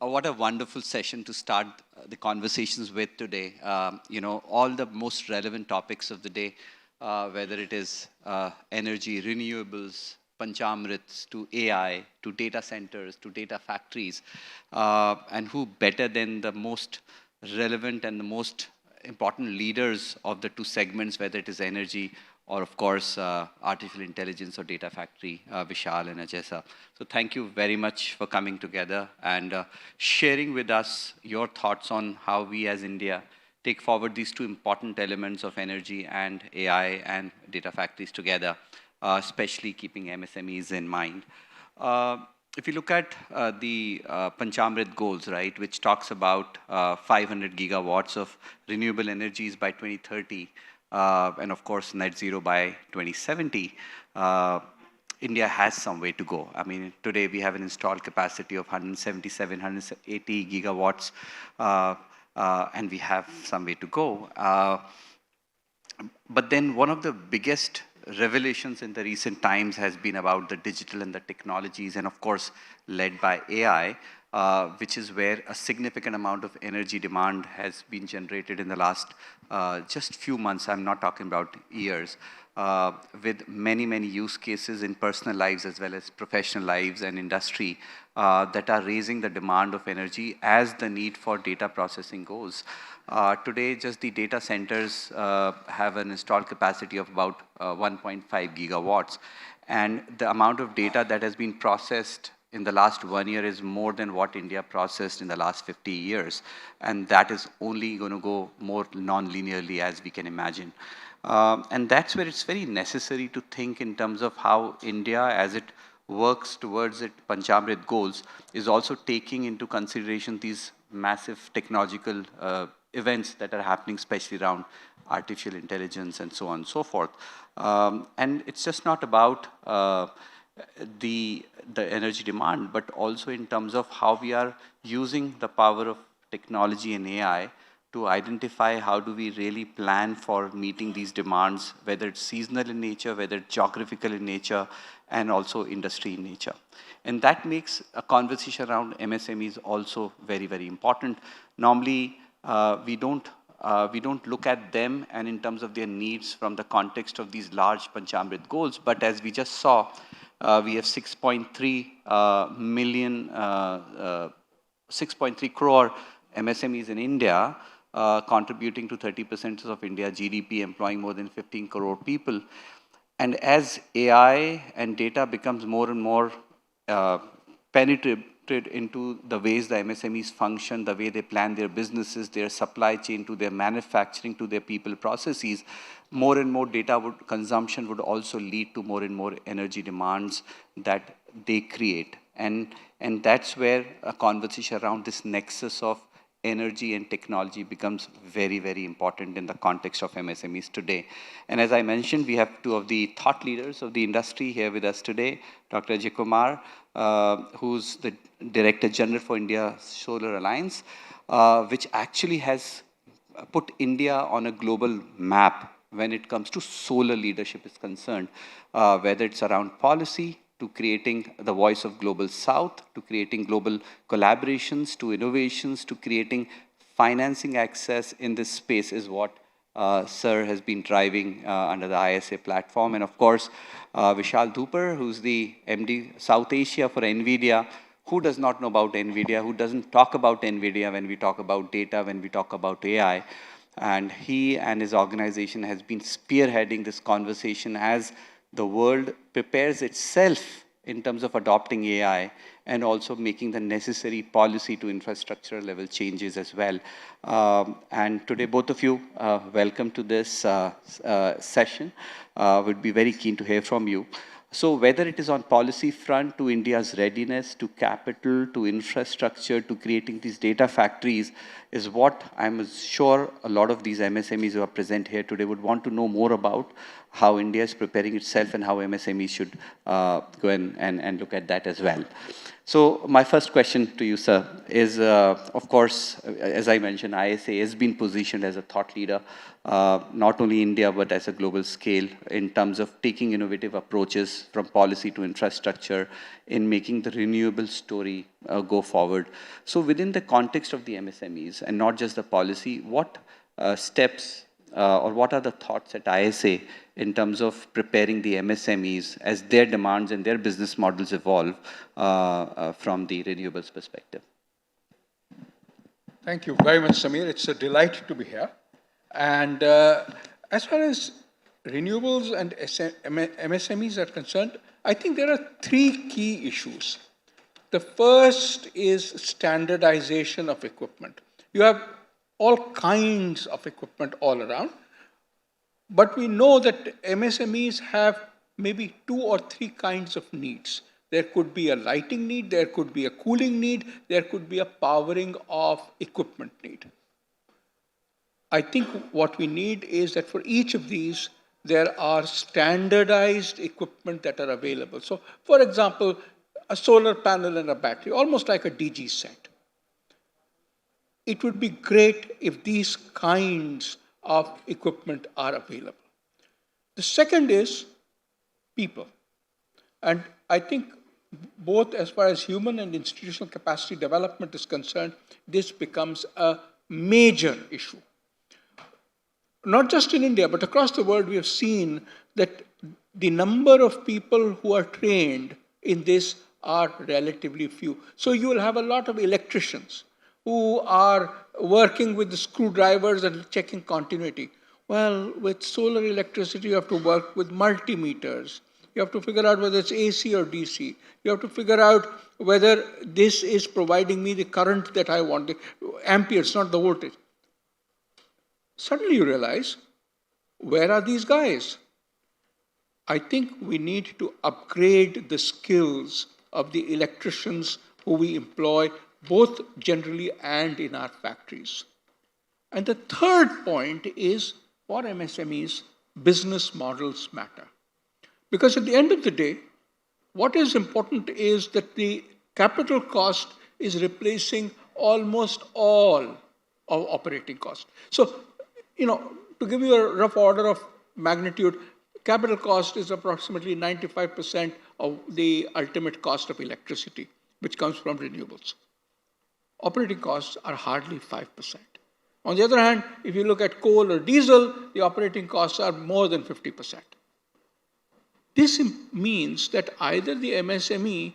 What a wonderful session to start the conversations with today. All the most relevant topics of the day, whether it is energy, renewables, panchamrits, to AI, to data centers, to data factories, and who better than the most relevant and the most important leaders of the two segments, whether it is energy or of course, artificial intelligence or data factory, Vishal and Ajay sir. So thank you very much for coming together and sharing with us your thoughts on how we as India take forward these two important elements of energy and AI and data factories together, especially keeping MSMEs in mind. If you look at the Panchamrit goals, right, which talks about 500 gigawatts of renewable energies by 2030, and of course net zero by 2070, India has some way to go. I mean, today we have an installed capacity of 177, 180 gigawatts, and we have some way to go. But then one of the biggest revelations in the recent times has been about the digital and the technologies, and of course led by AI, which is where a significant amount of energy demand has been generated in the last just few months. I'm not talking about years, with many, many use cases in personal lives as well as professional lives and industry that are raising the demand of energy as the need for data processing goes. Today, just the data centers have an installed capacity of about 1.5 gigawatts. And the amount of data that has been processed in the last 1 year is more than what India processed in the last 50 years. And that is only going to go more non-linearly as we can imagine. And that's where it's very necessary to think in terms of how India, as it works towards its Panchamrit goals, is also taking into consideration these massive technological events that are happening, especially around artificial intelligence and so on and so forth. And it's just not about the energy demand, but also in terms of how we are using the power of technology and AI to identify how do we really plan for meeting these demands, whether it's seasonal in nature, whether it's geographical in nature, and also industry in nature. And that makes a conversation around MSMEs also very, very important. Normally, we don't look at them and in terms of their needs from the context of these large Panchamrit goals, but as we just saw, we have 6.3 million, 6.3 crore MSMEs in India, contributing to 30% of India's GDP, employing more than 15 crore people. And as AI and data becomes more and more penetrated into the ways the MSMEs function, the way they plan their businesses, their supply chain, to their manufacturing, to their people processes, more and more data consumption would also lead to more and more energy demands that they create. And that's where a conversation around this nexus of energy and technology becomes very, very important in the context of MSMEs today. And as I mentioned, we have two of the thought leaders of the industry here with us today, Dr. Ajay Kumar, who's the Director General for India Solar Alliance, which actually has put India on a global map when it comes to solar leadership is concerned, whether it's around policy, to creating the voice of Global South, to creating global collaborations, to innovations, to creating financing access in this space is what Sir has been driving under the ISA platform. And of course, Vishal Dhupar, who's the MD South Asia for NVIDIA. Who does not know about NVIDIA? Who doesn't talk about NVIDIA when we talk about data, when we talk about AI? And he and his organization has been spearheading this conversation as the world prepares itself in terms of adopting AI and also making the necessary policy to infrastructure level changes as well. And today, both of you, welcome to this session. Would be very keen to hear from you. So whether it is on policy front, to India's readiness, to capital, to infrastructure, to creating these data factories, is what I'm sure a lot of these MSMEs who are present here today would want to know more about, how India is preparing itself and how MSMEs should go and look at that as well. So my first question to you, sir, is, of course, as I mentioned, ISA has been positioned as a thought leader, not only India, but as a global scale in terms of taking innovative approaches from policy to infrastructure in making the renewable story go forward. So within the context of the MSMEs and not just the policy, what steps or what are the thoughts at ISA in terms of preparing the MSMEs as their demands and their business models evolve from the renewables perspective? Thank you very much, Samir. It's a delight to be here. And as far as renewables and MSMEs are concerned, I think there are three key issues. The first is standardization of equipment. You have all kinds of equipment all around, but we know that MSMEs have maybe 2 or 3 kinds of needs. There could be a lighting need, there could be a cooling need, there could be a powering of equipment need. I think what we need is that for each of these, there are standardized equipment that are available. So, for example, a solar panel and a battery, almost like a DG set. It would be great if these kinds of equipment are available. The second is people. And I think both as far as human and institutional capacity development is concerned, this becomes a major issue. Not just in India, but across the world, we have seen that the number of people who are trained in this are relatively few. So you will have a lot of electricians who are working with the screwdrivers and checking continuity. Well, with solar electricity, you have to work with multimeters. You have to figure out whether it's AC or DC. You have to figure out whether this is providing me the current that I want, the amperes, not the voltage. Suddenly you realize, where are these guys? I think we need to upgrade the skills of the electricians who we employ, both generally and in our factories. And the third point is, for MSMEs, business models matter. Because at the end of the day, what is important is that the capital cost is replacing almost all of operating cost. So, to give you a rough order of magnitude, capital cost is approximately 95% of the ultimate cost of electricity, which comes from renewables. Operating costs are hardly 5%. On the other hand, if you look at coal or diesel, the operating costs are more than 50%. This means that either the MSME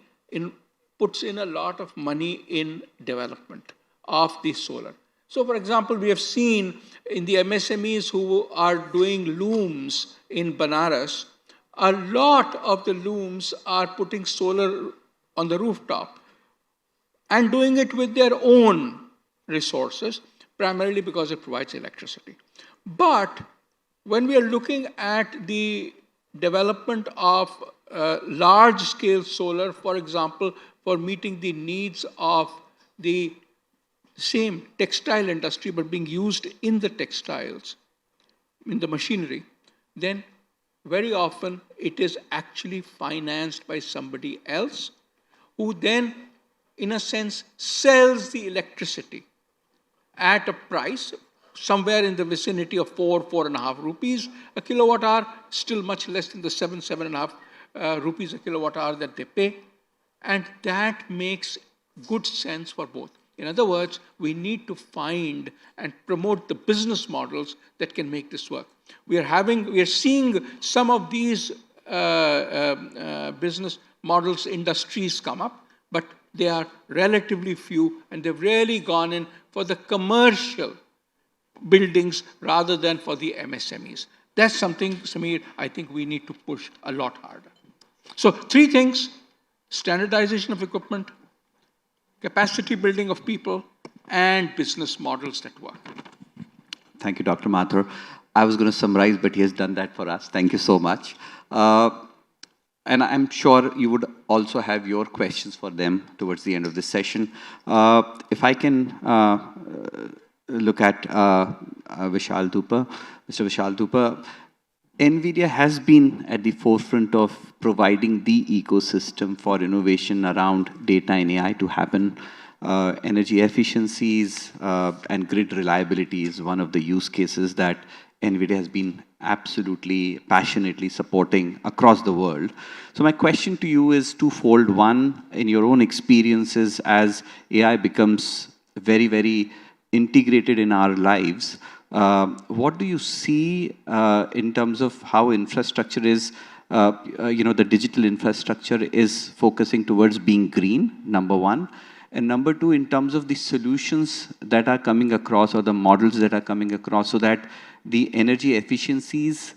puts in a lot of money in development of the solar. So, for example, we have seen in the MSMEs who are doing looms in Banaras, a lot of the looms are putting solar on the rooftop and doing it with their own resources, primarily because it provides electricity. But when we are looking at the development of large-scale solar, for example, for meeting the needs of the same textile industry but being used in the textiles, in the machinery, then very often it is actually financed by somebody else who then, in a sense, sells the electricity at a price somewhere in the vicinity of 4.5 rupees a kilowatt hour, still much less than the 7.5 rupees a kilowatt hour that they pay. And that makes good sense for both. In other words, we need to find and promote the business models that can make this work. We are seeing some of these business models, industries come up, but they are relatively few, and they've really gone in for the commercial buildings rather than for the MSMEs. That's something, Samir, I think we need to push a lot harder. So 3 things: standardization of equipment, capacity building of people, and business models that work. Thank you, Dr. Mathur. I was going to summarize, but he has done that for us. Thank you so much. And I'm sure you would also have your questions for them towards the end of this session. If I can look at Vishal Dhupar. Mr. Vishal Dhupar, NVIDIA has been at the forefront of providing the ecosystem for innovation around data and AI to happen. Energy efficiencies and grid reliability is one of the use cases that NVIDIA has been absolutely passionately supporting across the world. So my question to you is twofold. One, in your own experiences as AI becomes very, very integrated in our lives, what do you see in terms of how infrastructure is, the digital infrastructure is focusing towards being green, number one. And number two, in terms of the solutions that are coming across or the models that are coming across so that the energy efficiencies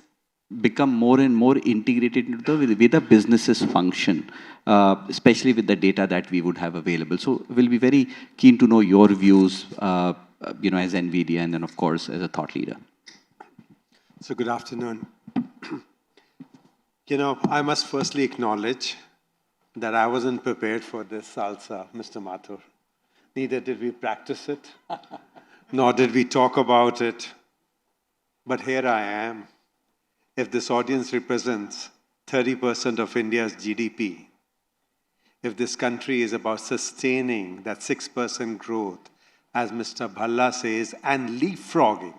become more and more integrated into the way the businesses function, especially with the data that we would have available. So we'll be very keen to know your views, as NVIDIA and then, of course, as a thought leader. So good afternoon. I must firstly acknowledge that I wasn't prepared for this salsa, Mr. Mathur. Neither did we practice it, nor did we talk about it. But here I am. If this audience represents 30% of India's GDP, if this country is about sustaining that 6% growth, as Mr. Bhalla says, and leapfrogging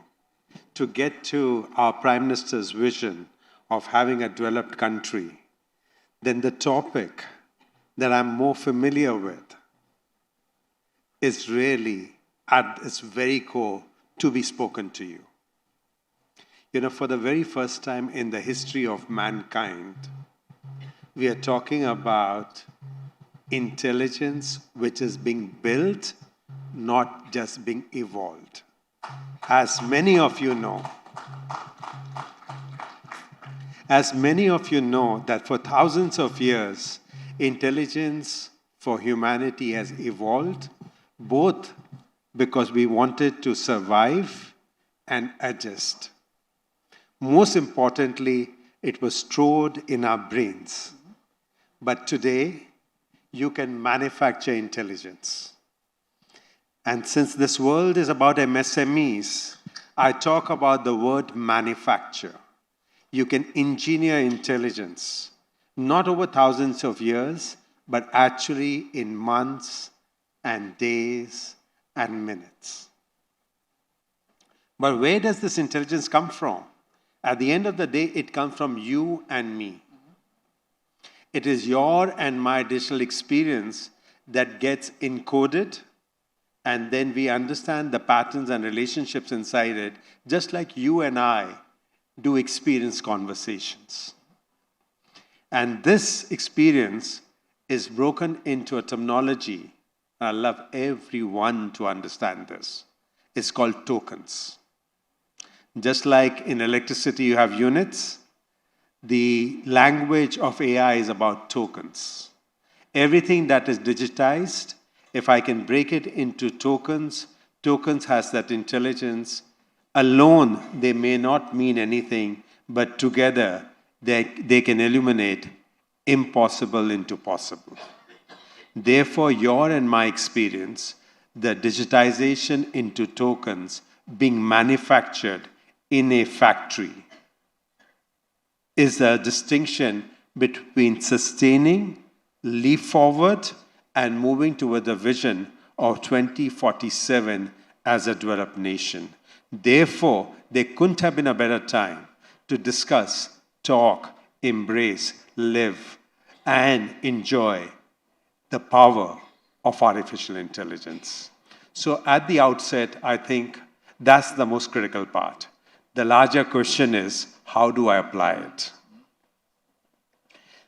to get to our Prime Minister's vision of having a developed country, then the topic that I'm more familiar with is really at its very core to be spoken to you. For the very first time in the history of mankind, we are talking about intelligence which is being built, not just being evolved. As many of you know that for thousands of years, intelligence for humanity has evolved, both because we wanted to survive and adjust. Most importantly, it was stored in our brains. But today, you can manufacture intelligence. And since this world is about MSMEs, I talk about the word manufacture. You can engineer intelligence, not over thousands of years, but actually in months and days and minutes. But where does this intelligence come from? At the end of the day, it comes from you and me. It is your and my digital experience that gets encoded, and then we understand the patterns and relationships inside it, just like you and I do experience conversations. And this experience is broken into a terminology. I love everyone to understand this. It's called tokens. Just like in electricity you have units, the language of AI is about tokens. Everything that is digitized, if I can break it into tokens, tokens has that intelligence. Alone, they may not mean anything, but together, they can illuminate impossible into possible. Therefore, your and my experience, the digitization into tokens being manufactured in a factory, is a distinction between sustaining, leap forward, and moving toward the vision of 2047 as a developed nation. Therefore, there couldn't have been a better time to discuss, talk, embrace, live, and enjoy the power of artificial intelligence. So at the outset, I think that's the most critical part. The larger question is, how do I apply it?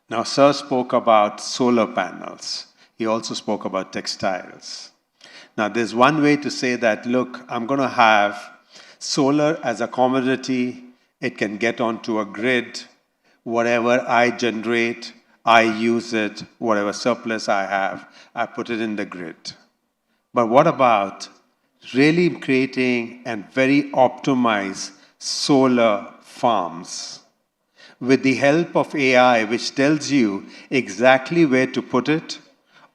Now, Sir spoke about solar panels. He also spoke about textiles. Now, there's one way to say that, look, I'm going to have solar as a commodity. It can get onto a grid. Whatever I generate, I use it. Whatever surplus I have, I put it in the grid. But what about really creating and very optimized solar farms with the help of AI, which tells you exactly where to put it,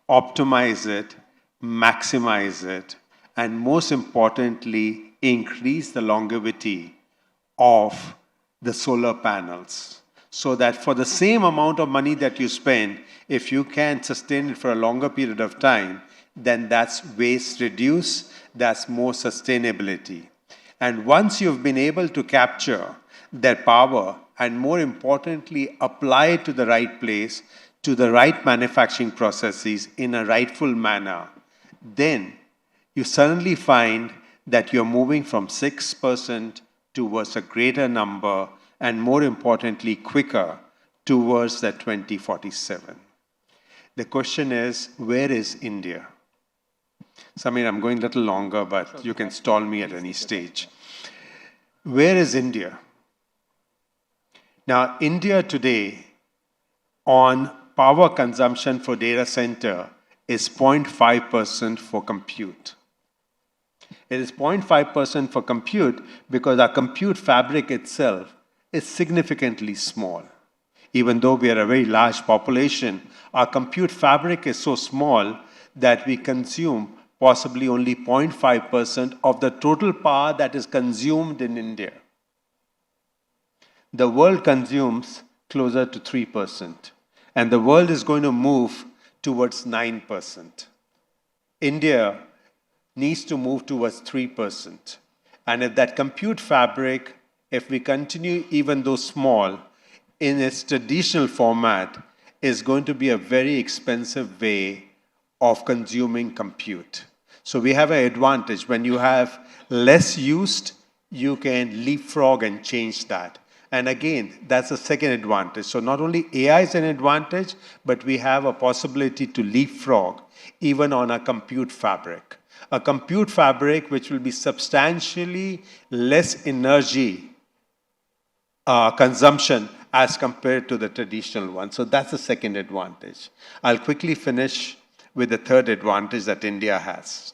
optimize it, maximize it, and most importantly, increase the longevity of the solar panels. So that for the same amount of money that you spend, if you can sustain it for a longer period of time, then that's waste reduced, that's more sustainability. And once you've been able to capture that power and more importantly, apply it to the right place, to the right manufacturing processes in a rightful manner, then you suddenly find that you're moving from 6% towards a greater number and more importantly, quicker towards that 2047. The question is, where is India? Samir, I'm going a little longer, but you can stall me at any stage. Where is India? Now, India today on power consumption for data center is 0.5% for compute. It is 0.5% for compute because our compute fabric itself is significantly small. Even though we are a very large population, our compute fabric is so small that we consume possibly only 0.5% of the total power that is consumed in India. The world consumes closer to 3%, and the world is going to move towards 9%. India needs to move towards 3%. And if that compute fabric, if we continue even though small, in its traditional format, is going to be a very expensive way of consuming compute. So we have an advantage. When you have less used, you can leapfrog and change that. And again, that's the second advantage. So not only AI is an advantage, but we have a possibility to leapfrog even on a compute fabric. A compute fabric which will be substantially less energy consumption as compared to the traditional one. So that's the second advantage. I'll quickly finish with the third advantage that India has.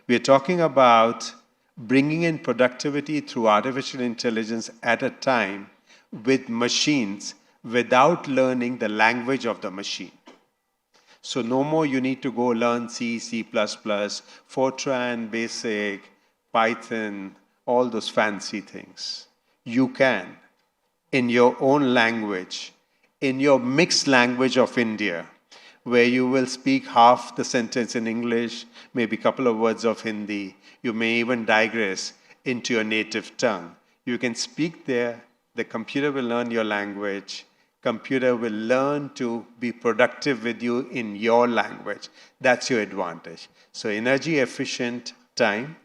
We're talking about bringing in productivity through artificial intelligence at a time with machines without learning the language of the machine. So no more you need to go learn C, C++, Fortran, Basic, Python, all those fancy things. You can, in your own language, in your mixed language of India, where you will speak half the sentence in English, maybe a couple of words of Hindi. You may even digress into your native tongue. You can speak there. The computer will learn your language. Computer will learn to be productive with you in your language. That's your advantage. So energy efficient time.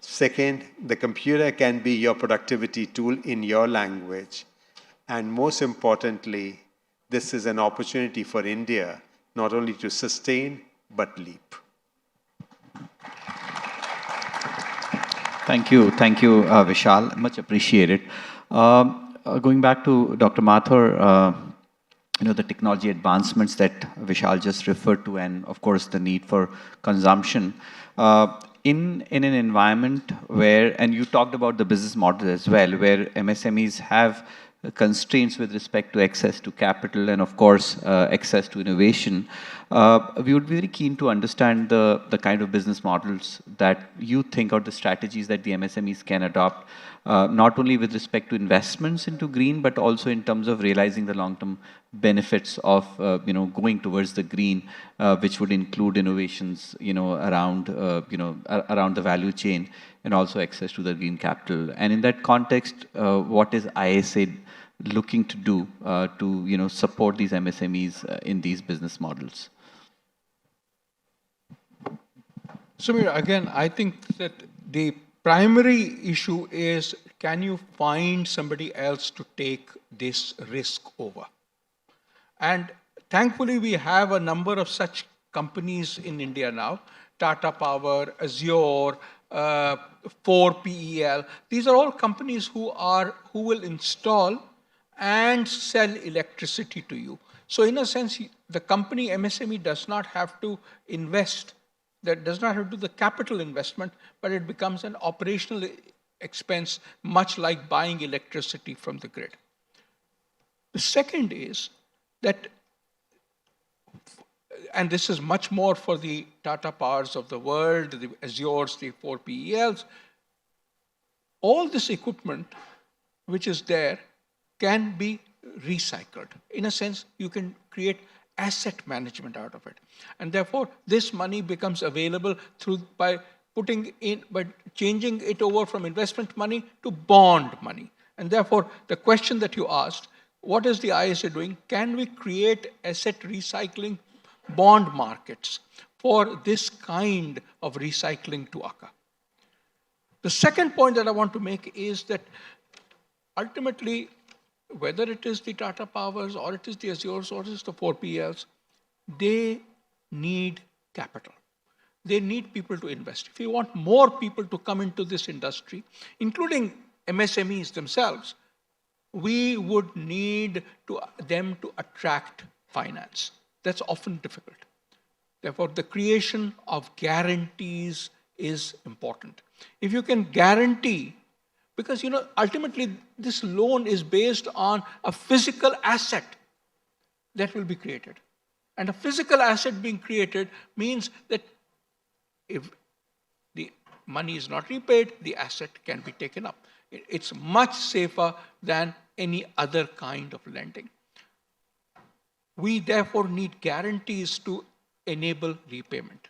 Second, the computer can be your productivity tool in your language. And most importantly, this is an opportunity for India not only to sustain, but leap. Thank you, Vishal. Much appreciated. Going back to Dr. Mathur, the technology advancements that Vishal just referred to, and of course the need for consumption. In an environment where, and you talked about the business model as well, where MSMEs have constraints with respect to access to capital and of course access to innovation, we would be very keen to understand the kind of business models that you think or the strategies that the MSMEs can adopt, not only with respect to investments into green, but also in terms of realizing the long-term benefits of going towards the green, which would include innovations around the value chain and also access to the green capital. And in that context, what is ISA looking to do to support these MSMEs in these business models? Samir, again, I think that the primary issue is, can you find somebody else to take this risk over? And thankfully, we have a number of such companies in India now. Tata Power, Azure, 4PEL. These are all companies who will install and sell electricity to you. So in a sense, the company MSME does not have to invest, that does not have to do the capital investment, but it becomes an operational expense, much like buying electricity from the grid. The second is that, and this is much more for the Tata Powers of the world, the Azures, the 4PELs, all this equipment which is there can be recycled. In a sense, you can create asset management out of it. And therefore, this money becomes available by changing it over from investment money to bond money. And therefore, the question that you asked, what is the ISA doing? Can we create asset recycling bond markets for this kind of recycling to occur? The second point that I want to make is that ultimately, whether it is the Tata Powers or it is the Azures or it is the 4PLs, they need capital. They need people to invest. If you want more people to come into this industry, including MSMEs themselves, we would need them to attract finance. That's often difficult. Therefore, the creation of guarantees is important. If you can guarantee, because ultimately this loan is based on a physical asset that will be created. And a physical asset being created means that if the money is not repaid, the asset can be taken up. It's much safer than any other kind of lending. We therefore need guarantees to enable repayment.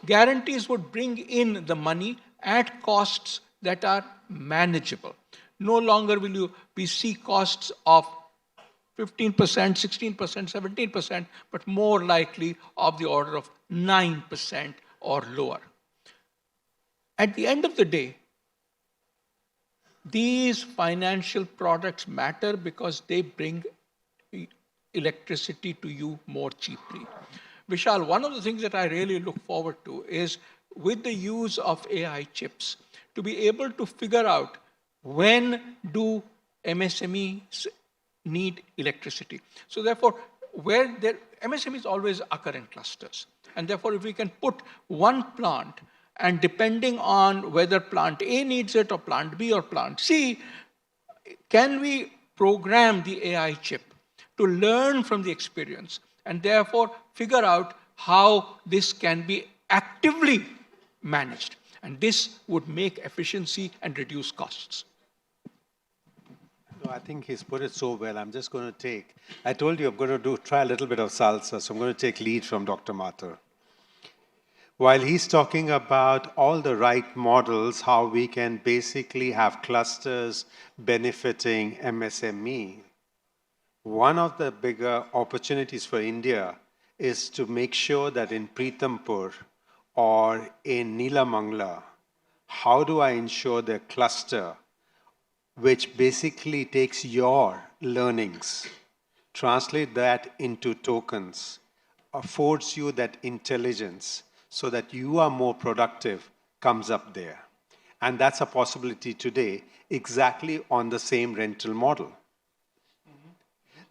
Guarantees would bring in the money at costs that are manageable. No longer will we see costs of 15%, 16%, 17%, but more likely of the order of 9% or lower. At the end of the day, these financial products matter because they bring electricity to you more cheaply. Vishal, one of the things that I really look forward to is with the use of AI chips, to be able to figure out when do MSMEs need electricity. So therefore, MSMEs always occur in clusters. And therefore, if we can put one plant, and depending on whether plant A needs it or plant B or plant C, can we program the AI chip to learn from the experience and therefore figure out how this can be actively managed? And this would make efficiency and reduce costs. No, I think he's put it so well. I'm just going to I told you I'm going to try a little bit of salsa, so I'm going to take lead from Dr. Mathur. While he's talking about all the right models, how we can basically have clusters benefiting MSME, one of the bigger opportunities for India is to make sure that in Pritampur or in Neelamangala, how do I ensure the cluster which basically takes your learnings, translate that into tokens, affords you that intelligence so that you are more productive, comes up there. And that's a possibility today, exactly on the same rental model.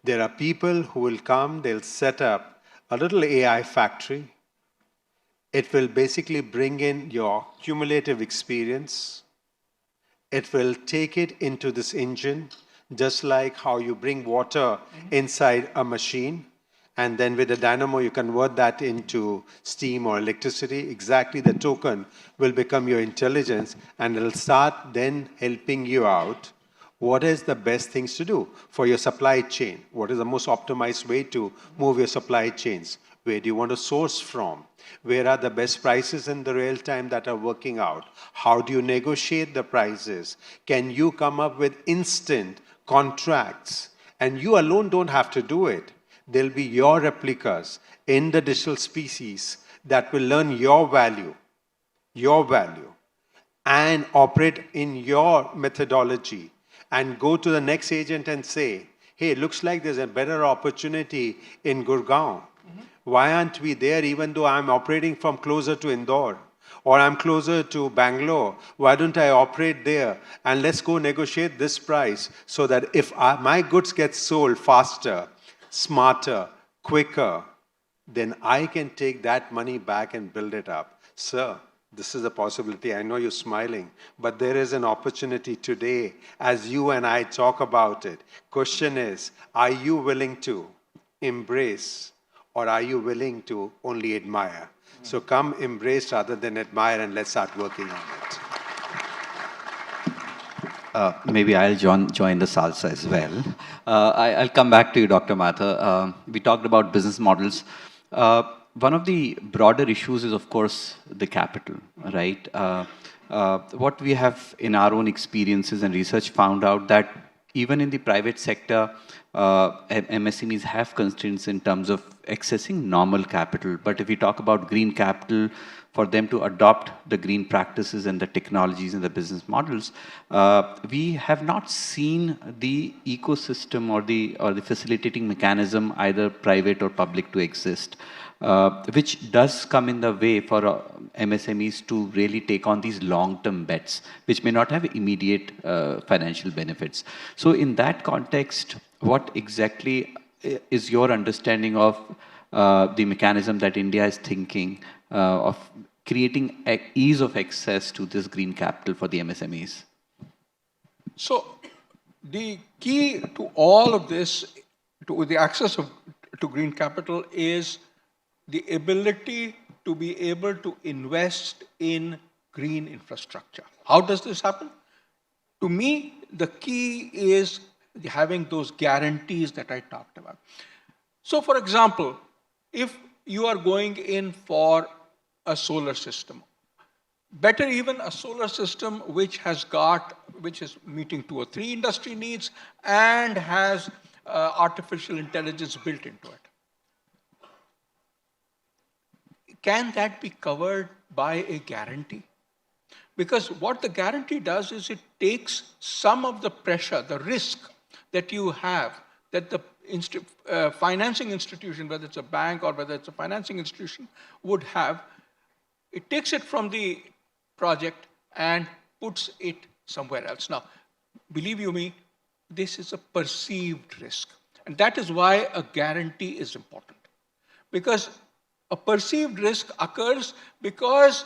There are people who will come, they'll set up a little AI factory. It will basically bring in your cumulative experience. It will take it into this engine, just like how you bring water inside a machine. And then with a dynamo, you convert that into steam or electricity. Exactly, the token will become your intelligence, and it'll start then helping you out. What is the best things to do for your supply chain? What is the most optimized way to move your supply chains? Where do you want to source from? Where are the best prices in the real time that are working out? How do you negotiate the prices? Can you come up with instant contracts? And you alone don't have to do it. There'll be your replicas in the digital species that will learn your value, and operate in your methodology and go to the next agent and say, hey, it looks like there's a better opportunity in Gurgaon. Why aren't we there even though I'm operating from closer to Indore? Or I'm closer to Bangalore. Why don't I operate there? And let's go negotiate this price so that if my goods get sold faster, smarter, quicker, then I can take that money back and build it up. Sir, this is a possibility. I know you're smiling, but there is an opportunity today as you and I talk about it. Question is, are you willing to embrace or are you willing to only admire? So come embrace rather than admire, and let's start working on it. Maybe I'll join the salsa as well. I'll come back to you, Dr. Mathur. We talked about business models. One of the broader issues is, of course, the capital, right? What we have in our own experiences and research found out that even in the private sector, MSMEs have constraints in terms of accessing normal capital. But if we talk about green capital, for them to adopt the green practices and the technologies and the business models, we have not seen the ecosystem or the facilitating mechanism, either private or public, to exist, which does come in the way for MSMEs to really take on these long-term bets, which may not have immediate financial benefits. So in that context, what exactly is your understanding of the mechanism that India is thinking of creating ease of access to this green capital for the MSMEs? So the key to all of this, to the access to green capital, is the ability to be able to invest in green infrastructure. How does this happen? To me, the key is having those guarantees that I talked about. So for example, if you are going in for a solar system, better even a solar system which is meeting 2 or 3 industry needs and has artificial intelligence built into it. Can that be covered by a guarantee? Because what the guarantee does is it takes some of the pressure, the risk that you have, that the financing institution, whether it's a bank or whether it's a financing institution, would have. It takes it from the project and puts it somewhere else. Now, believe you me, this is a perceived risk. And that is why a guarantee is important. Because a perceived risk occurs because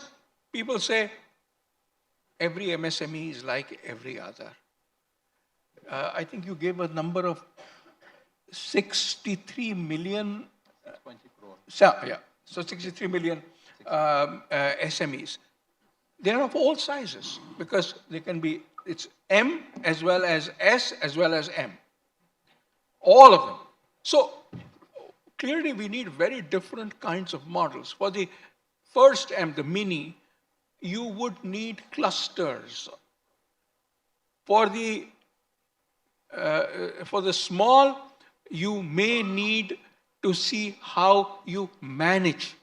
people say every MSME is like every other. I think you gave a number of 63 million. 20 crore. So 63 million SMEs. They are of all sizes because they can be, it's M as well as S as well as M. All of them. So clearly we need very different kinds of models. For the first M, the mini, you would need clusters. For the small, you may need to see how you manage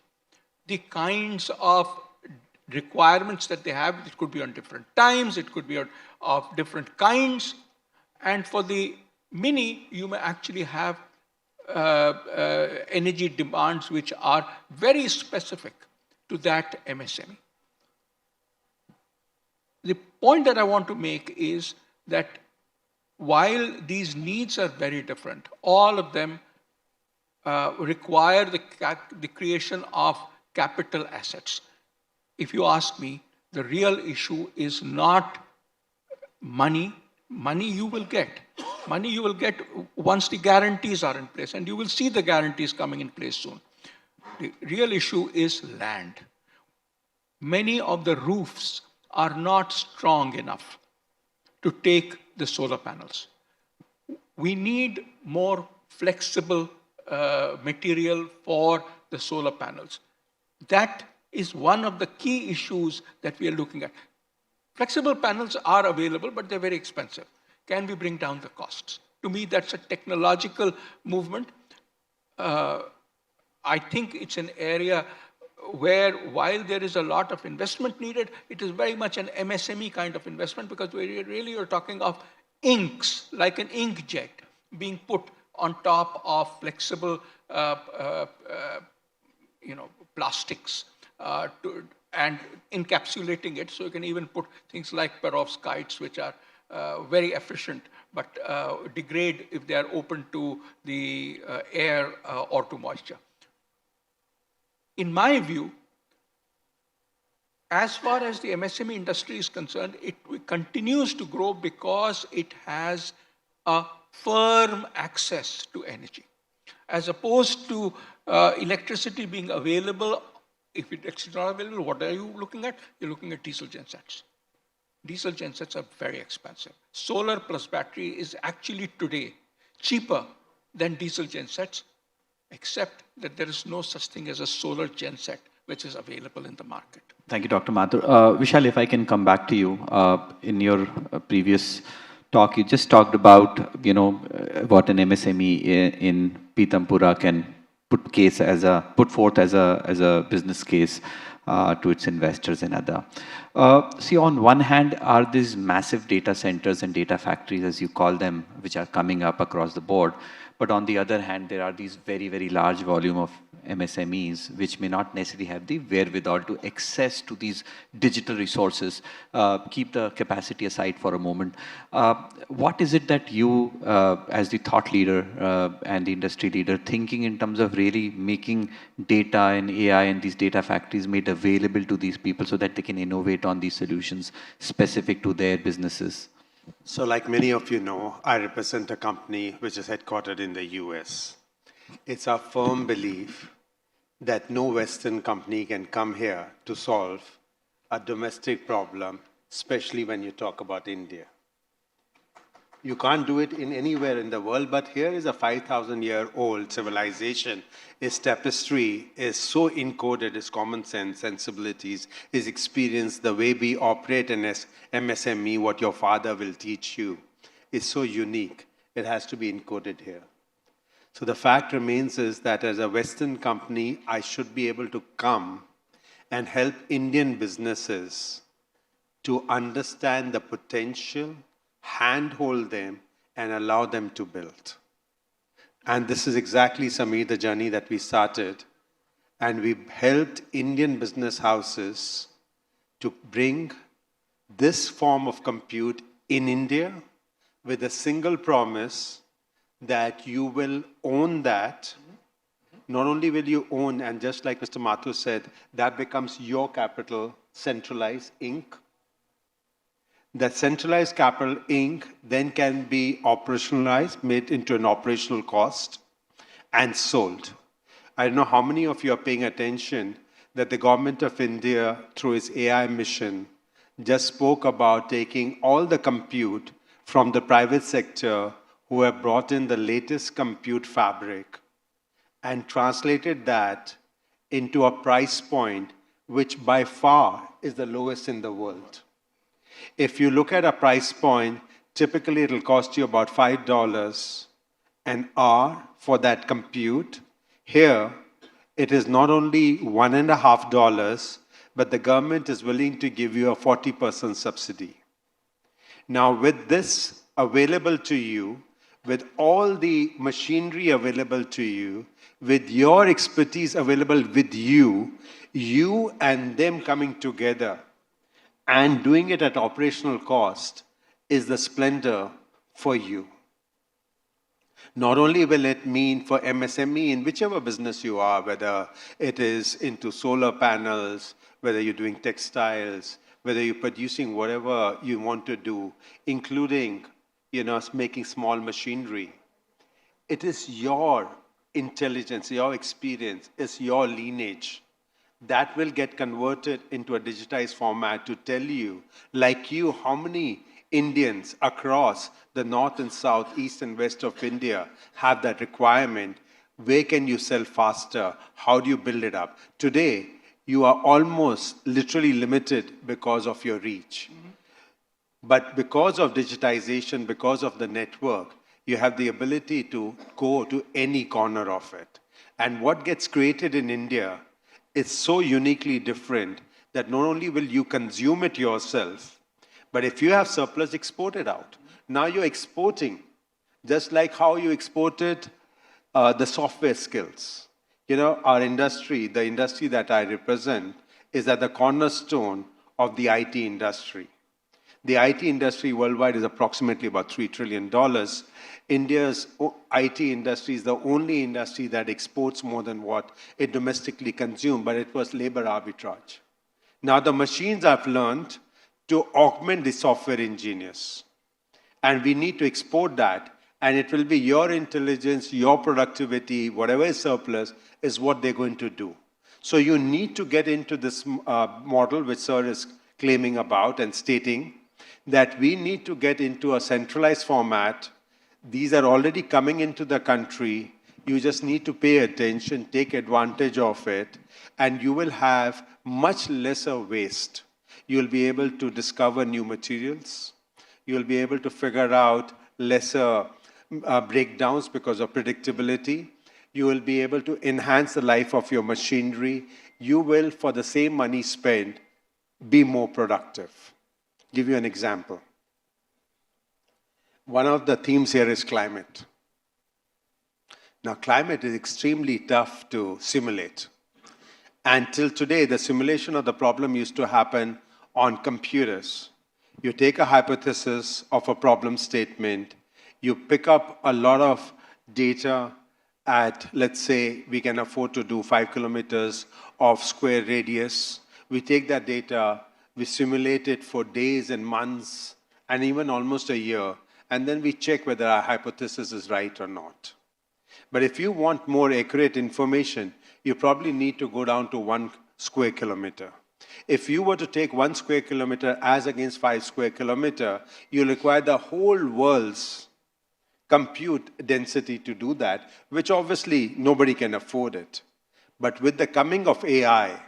the kinds of requirements that they have. It could be on different times, it could be of different kinds. And for the mini, you may actually have energy demands which are very specific to that MSME. The point that I want to make is that while these needs are very different, all of them require the creation of capital assets. If you ask me, the real issue is not money. Money you will get. Money you will get once the guarantees are in place, and you will see the guarantees coming in place soon. The real issue is land. Many of the roofs are not strong enough to take the solar panels. We need more flexible material for the solar panels. That is one of the key issues that we are looking at. Flexible panels are available, but they're very expensive. Can we bring down the costs? To me, that's a technological movement. I think it's an area where, while there is a lot of investment needed, it is very much an MSME kind of investment, because we really are talking of inks, like an inkjet, being put on top of flexible plastics and encapsulating it, so you can even put things like perovskites, which are very efficient, but degrade if they are open to the air or to moisture. In my view, as far as the MSME industry is concerned, it continues to grow because it has a firm access to energy, as opposed to electricity being available. If electricity is not available, what are you looking at? You're looking at diesel gensets. Diesel gensets are very expensive. Solar plus battery is actually today cheaper than diesel gensets, except that there is no such thing as a solar genset which is available in the market. Thank you, Dr. Mathur. Vishal, if I can come back to you, in your previous talk, you just talked about, what an MSME in Pitampura can put forth as a business case to its investors and other. See, on one hand, are these massive data centers and data factories, as you call them, which are coming up across the board. But on the other hand, there are these very, very large volume of MSMEs, which may not necessarily have the wherewithal to access to these digital resources. Keep the capacity aside for a moment. What is it that you, as the thought leader and the industry leader, thinking in terms of really making data and AI and these data factories made available to these people so that they can innovate on these solutions specific to their businesses? So like many of you know, I represent a company which is headquartered in the US. It's our firm belief that no Western company can come here to solve a domestic problem, especially when you talk about India. You can't do it in anywhere in the world, but here is a 5,000-year-old civilization. Its tapestry is so encoded, its common sense, sensibilities, its experience, the way we operate in MSME, what your father will teach you, is so unique. It has to be encoded here. So the fact remains is that as a Western company, I should be able to come and help Indian businesses to understand the potential, handhold them, and allow them to build. And this is exactly, Sameer, the journey that we started. And we helped Indian business houses to bring this form of compute in India with a single promise that you will own that. Not only will you own, and just like Mr. Mathur said, that becomes your capital, centralized Inc. That centralized capital Inc. then can be operationalized, made into an operational cost, and sold. I don't know how many of you are paying attention that the government of India, through its AI mission, just spoke about taking all the compute from the private sector who have brought in the latest compute fabric and translated that into a price point which by far is the lowest in the world. If you look at a price point, typically it'll cost you about $5 an hour for that compute. Here, it is not only $1.50, but the government is willing to give you a 40% subsidy. Now, with this available to you, with all the machinery available to you, with your expertise available with you, you and them coming together and doing it at operational cost is the splendor for you. Not only will it mean for MSME in whichever business you are, whether it is into solar panels, whether you're doing textiles, whether you're producing whatever you want to do, including making small machinery. It is your intelligence, your experience, it's your lineage that will get converted into a digitized format to tell you, like you, how many Indians across the north and south, east and west of India have that requirement. Where can you sell faster? How do you build it up? Today, you are almost literally limited because of your reach. But because of digitization, because of the network, you have the ability to go to any corner of it. And what gets created in India is so uniquely different that not only will you consume it yourself, but if you have surplus, export it out. Now you're exporting, just like how you exported the software skills. Our industry, the industry that I represent, is at the cornerstone of the IT industry. The IT industry worldwide is approximately about $3 trillion. India's IT industry is the only industry that exports more than what it domestically consumes, but it was labor arbitrage. Now the machines have learned to augment the software engineers. And we need to export that, and it will be your intelligence, your productivity, whatever is surplus, is what they're going to do. So you need to get into this model which Sir is claiming about and stating, that we need to get into a centralized format. These are already coming into the country. You just need to pay attention, take advantage of it, and you will have much lesser waste. You'll be able to discover new materials. You'll be able to figure out lesser breakdowns because of predictability. You will be able to enhance the life of your machinery. You will, for the same money spent, be more productive. Give you an example. One of the themes here is climate. Now, climate is extremely tough to simulate. Until today, the simulation of the problem used to happen on computers. You take a hypothesis of a problem statement, you pick up a lot of data at, let's say, we can afford to do 5 kilometers of square radius. We take that data, we simulate it for days and months, and even almost a year, and then we check whether our hypothesis is right or not. But if you want more accurate information, you probably need to go down to 1 square kilometer. If you were to take 1 square kilometer as against 5 square kilometer, you require the whole world's compute density to do that, which obviously nobody can afford it. But with the coming of AI,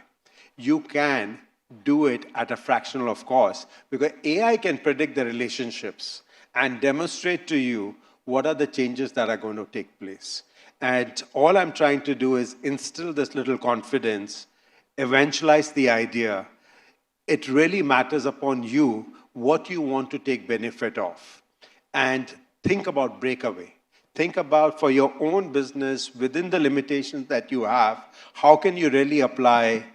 you can do it at a fractional of cost, because AI can predict the relationships and demonstrate to you what are the changes that are going to take place. And all I'm trying to do is instill this little confidence, evangelize the idea. It really matters upon you what you want to take benefit of. And think about breakaway. Think about, for your own business, within the limitations that you have, how can you really apply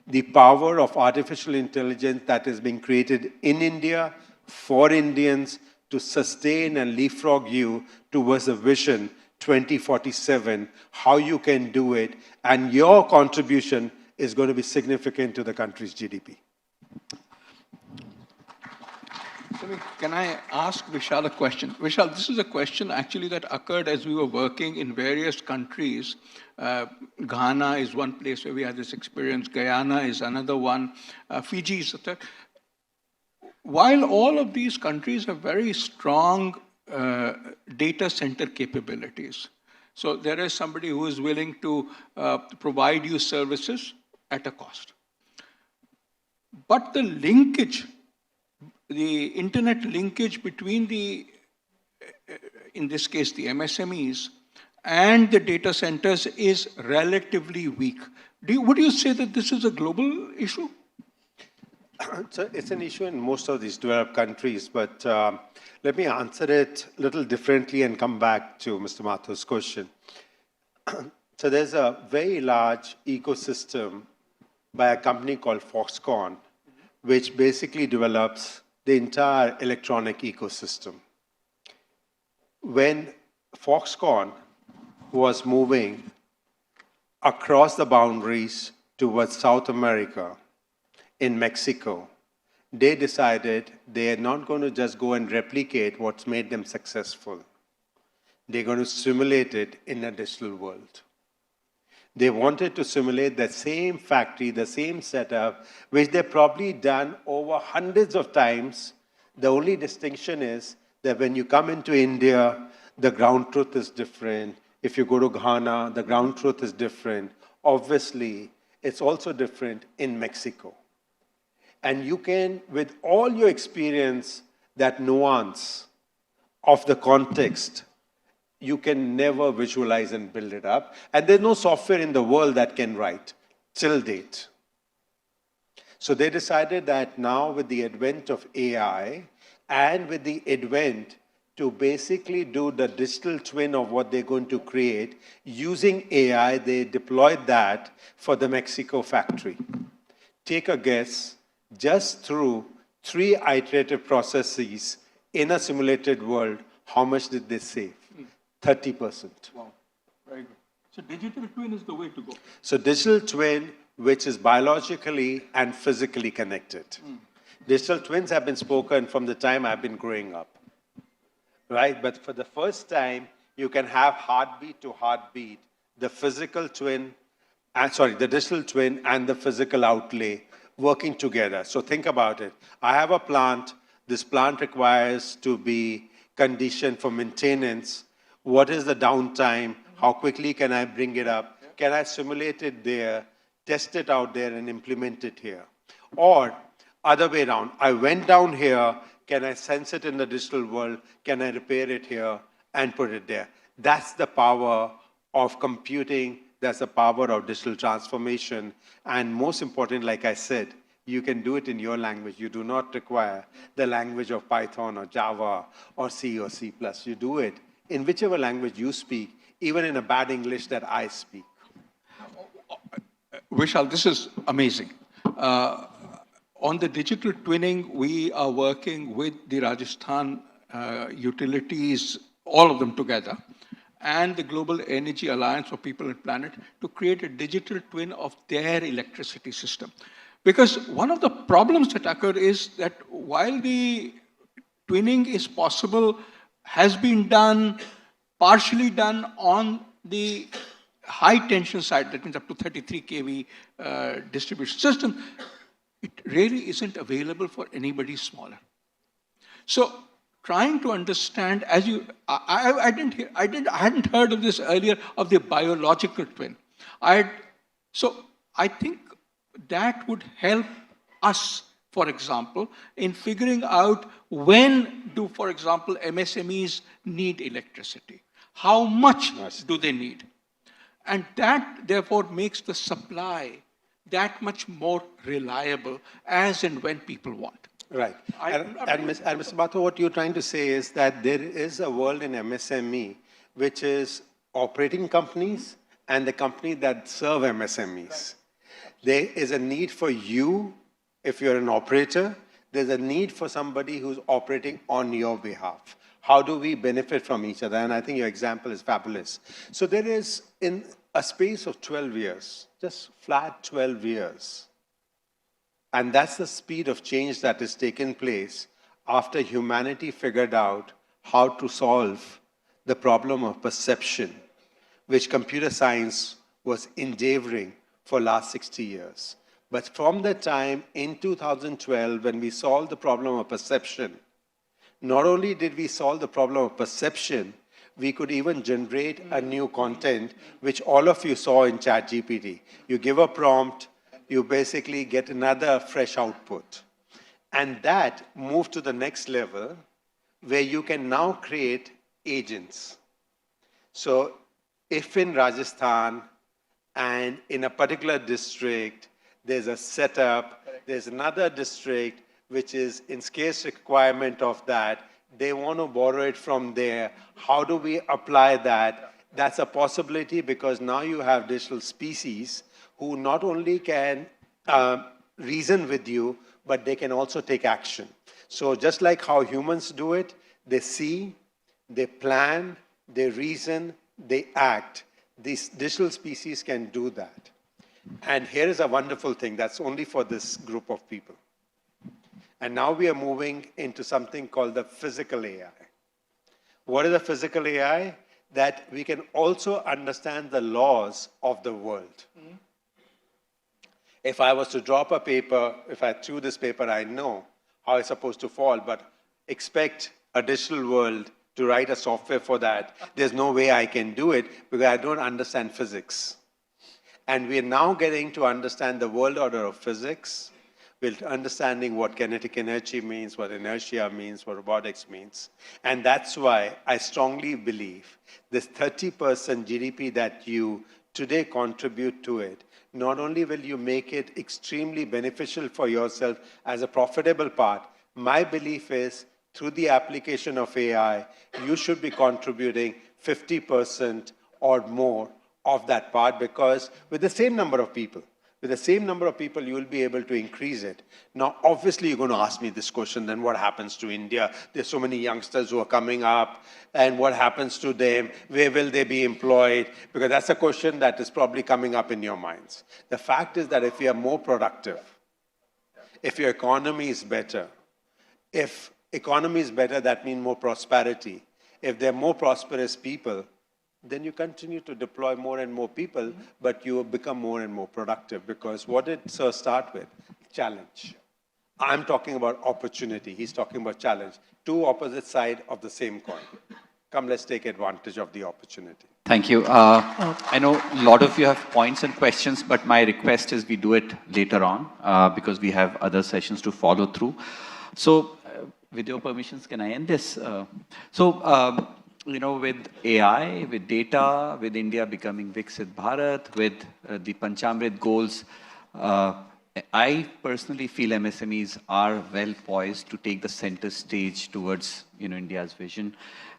the power of artificial intelligence that is being created in India, for Indians, to sustain and leapfrog you towards a vision 2047, how you can do it, and your contribution is going to be significant to the country's GDP. Can I ask Vishal a question? Vishal, this is a question actually that occurred as we were working in various countries. Ghana is one place where we had this experience. Guyana is another one. Fiji is a third. While all of these countries have very strong data center capabilities, so there is somebody who is willing to provide you services at a cost. But the linkage, the internet linkage between the, in this case, the MSMEs and the data centers is relatively weak. Would you say that this is a global issue? So it's an issue in most of these developed countries, but let me answer it a little differently and come back to Mr. Mathur's question. So there's a very large ecosystem by a company called Foxconn, which basically develops the entire electronic ecosystem. When Foxconn was moving across the boundaries towards South America, in Mexico, they decided they are not going to just go and replicate what's made them successful. They're going to simulate it in a digital world. They wanted to simulate the same factory, the same setup, which they've probably done over hundreds of times. The only distinction is that when you come into India, the ground truth is different. If you go to Ghana, the ground truth is different. Obviously, it's also different in Mexico. And you can, with all your experience, that nuance of the context, you can never visualize and build it up. And there's no software in the world that can write, till date. So they decided that now with the advent of AI and with the advent to basically do the digital twin of what they're going to create, using AI, they deployed that for the Mexico factory. Take a guess, just through 3 iterative processes in a simulated world, how much did they save? 30%. Wow, very good. So digital twin is the way to go. So digital twin, which is biologically and physically connected. Digital twins have been spoken from the time I've been growing up, right? But for the first time, you can have heartbeat to heartbeat, the physical twin, the digital twin and the physical outlay working together. So think about it. I have a plant, This plant requires to be conditioned for maintenance. What is the downtime? How quickly can I bring it up? Can I simulate it there, test it out there, and implement it here? Or other way around, I went down here, can I sense it in the digital world? Can I repair it here and put it there? That's the power of computing. That's the power of digital transformation. And most important, like I said, you can do it in your language. You do not require the language of Python or Java or C or C++. You do it in whichever language you speak, even in a bad English that I speak. Vishal, this is amazing. On the digital twinning, we are working with the Rajasthan utilities, all of them together, and the Global Energy Alliance for People and Planet to create a digital twin of their electricity system. Because one of the problems that occur is that while the twinning is possible, has been done, partially done on the high tension side, that means up to 33 kV distribution system, it really isn't available for anybody smaller. So trying to understand, as you, I hadn't heard of this earlier, of the biological twin. So I think that would help us, for example, in figuring out when do, for example, MSMEs need electricity? How much do they need? And that, therefore, makes the supply that much more reliable as and when people want. Right. And Mr. Mathur, what you're trying to say is that there is a world in MSME which is operating companies and the companies that serve MSMEs. Right. There is a need for you, if you're an operator, there's a need for somebody who's operating on your behalf. How do we benefit from each other? And I think your example is fabulous. So there is, in a space of 12 years, just flat 12 years, and that's the speed of change that has taken place after humanity figured out how to solve the problem of perception, which computer science was endeavoring for last 60 years. But from the time in 2012, when we solved the problem of perception, not only did we solve the problem of perception, we could even generate a new content, which all of you saw in ChatGPT. You give a prompt, you basically get another fresh output. And that moved to the next level, where you can now create agents. So if in Rajasthan and in a particular district, there's a setup, there's another district which is in scarce requirement of that, they want to borrow it from there. How do we apply that? That's a possibility, because now you have digital species who not only can reason with you, but they can also take action. So just like how humans do it, they see, they plan, they reason, they act. These digital species can do that. And here is a wonderful thing that's only for this group of people. And now we are moving into something called the physical AI. What is a physical AI? That we can also understand the laws of the world. Mm-hmm. If I was to drop a paper, if I threw this paper, I know how it's supposed to fall, but expect a digital world to write a software for that. There's no way I can do it because I don't understand physics. And we're now getting to understand the world order of physics. We're understanding what kinetic energy means, what inertia means, what robotics means. And that's why I strongly believe this 30% GDP that you today contribute to it, not only will you make it extremely beneficial for yourself as a profitable part, my belief is through the application of AI, you should be contributing 50% or more of that part, because with the same number of people, you will be able to increase it. Now, obviously, you're going to ask me this question, then what happens to India? There's so many youngsters who are coming up, and what happens to them? Where will they be employed? Because that's a question that is probably coming up in your minds. The fact is that if we are more productive, if your economy is better, if economy is better, that means more prosperity. If there are more prosperous people, then you continue to deploy more and more people, but you become more and more productive. Because what did Sir start with? Challenge. I'm talking about opportunity. He's talking about challenge. Two opposite sides of the same coin. Come, let's take advantage of the opportunity. Thank you. I know a lot of you have points and questions, but my request is we do it later on because we have other sessions to follow through. So, with your permissions, can I end this? You know, with AI, with data, with India becoming Viksit Bharat, with the Panchamrit goals, I personally feel MSMEs are well poised to take the center stage towards, you know, India's vision.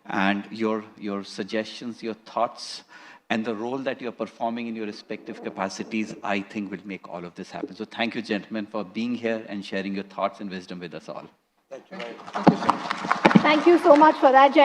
And your suggestions, your thoughts, and the role that you're performing in your respective capacities, I think will make all of this happen. So thank you, gentlemen, for being here and sharing your thoughts and wisdom with us all. Thank you. Thank you, sir. Thank you so much for that, gentlemen.